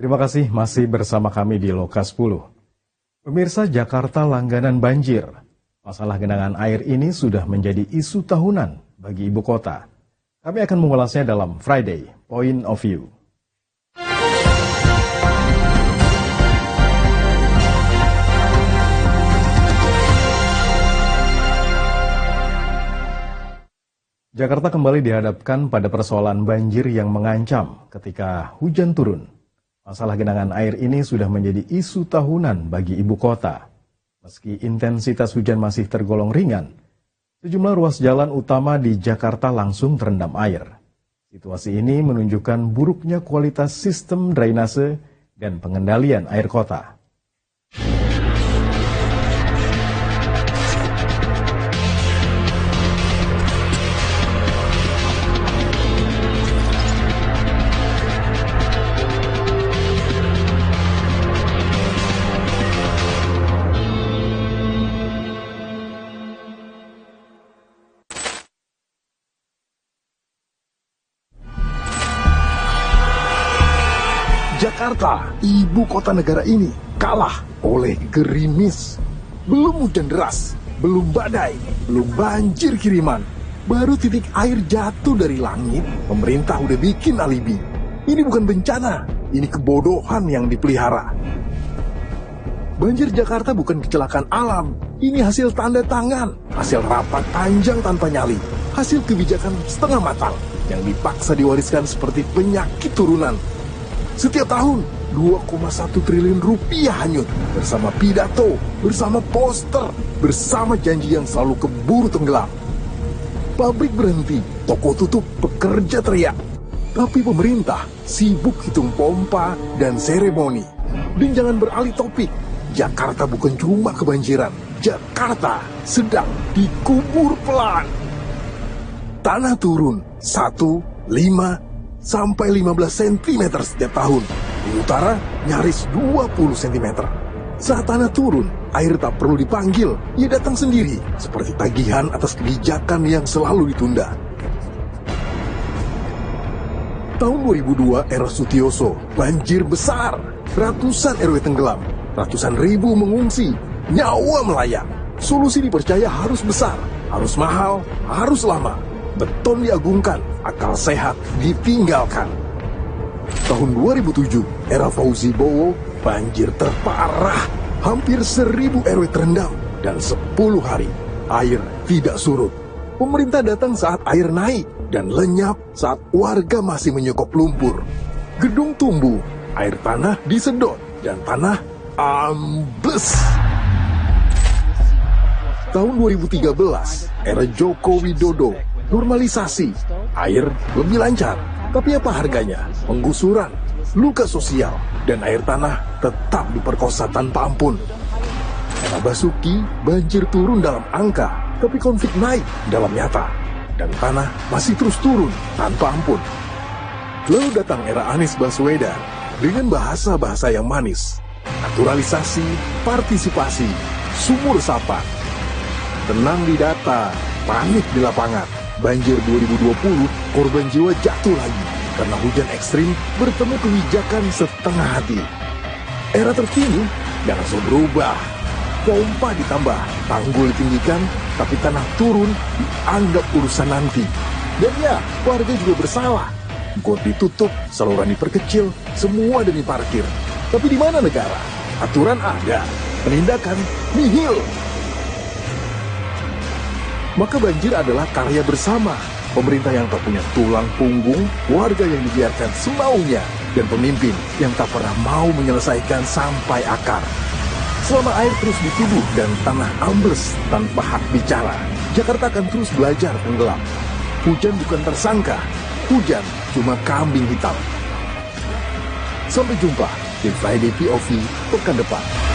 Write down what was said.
Terima kasih masih bersama kami di Loka 10. Pemirsa, Jakarta langganan banjir. Masalah genangan air ini sudah menjadi isu tahunan bagi ibu kota. Kami akan mengulasnya dalam Friday Point of View. Jakarta kembali dihadapkan pada persoalan banjir yang mengancam ketika hujan turun. Masalah genangan air ini sudah menjadi isu tahunan bagi ibu kota. Meski intensitas hujan masih tergolong ringan, sejumlah ruas jalan utama di Jakarta langsung terendam air. Situasi ini menunjukkan buruknya kualitas sistem drainase dan pengendalian air kota. Jakarta, ibu kota negara ini, kalah oleh gerimis. Belum hujan deras, belum badai, belum banjir kiriman. Baru titik air jatuh dari langit, pemerintah udah bikin alibi. Ini bukan bencana, ini kebodohan yang dipelihara. Banjir Jakarta bukan kecelakaan alam, ini hasil tanda tangan, hasil rapat panjang tanpa nyali, hasil kebijakan setengah matang yang dipaksa diwariskan seperti penyakit turunan. Setiap tahun, 2,1 triliun rupiah hanyut bersama pidato, bersama poster, bersama janji yang selalu keburu tenggelam. Pabrik berhenti, toko tutup, pekerja teriak. Tapi pemerintah sibuk hitung pompa dan seremoni. Dan jangan beralih topik, Jakarta bukan cuma kebanjiran. Jakarta sedang dikubur pelan. Tanah turun 1, 5, sampai 15 cm setiap tahun. Di utara nyaris 20 cm. Saat tanah turun, air tak perlu dipanggil, ia datang sendiri, seperti tagihan atas kebijakan yang selalu ditunda. Tahun 2002 era Sutioso, banjir besar, ratusan RW tenggelam, ratusan ribu mengungsi, nyawa melayang. Solusi dipercaya harus besar, harus mahal, harus lama. Beton diagungkan, akal sehat ditinggalkan. Tahun 2007, era Fauzi Bowo, banjir terparah. Hampir 1000 RW terendam dan 10 hari air tidak surut. Pemerintah datang saat air naik dan lenyap saat warga masih menyekop lumpur. Gedung tumbuh, air tanah disedot dan tanah ambles. Tahun 2013, era Joko Widodo, normalisasi, air lebih lancar. Tapi apa harganya? Penggusuran, luka sosial, dan air tanah tetap diperkosa tanpa ampun. Era Basuki, banjir turun dalam angka, tapi konflik naik dalam nyata. Dan tanah masih terus turun tanpa ampun. Lalu datang era Anies Baswedan dengan bahasa-bahasa yang manis. Naturalisasi, partisipasi, sumur resapan. Tenang di data, panik di lapangan. Banjir 2020, korban jiwa jatuh lagi karena hujan ekstrim bertemu kebijakan setengah hati. Era terkini yang langsung berubah. Pompa ditambah, tanggul ditinggikan, tapi tanah turun dianggap urusan nanti. Dan ya, warga juga bersalah. Got ditutup, saluran diperkecil, semua demi parkir. Tapi di mana negara? Aturan ada, penindakan nihil. Maka banjir adalah karya bersama. Pemerintah yang tak punya tulang punggung, warga yang dibiarkan semaunya, dan pemimpin yang tak pernah mau menyelesaikan sampai akar. Selama air terus dituduh dan tanah ambles tanpa hak bicara, Jakarta akan terus belajar tenggelam. Hujan bukan tersangka, hujan cuma kambing hitam. Sampai jumpa di Friday POV pekan depan.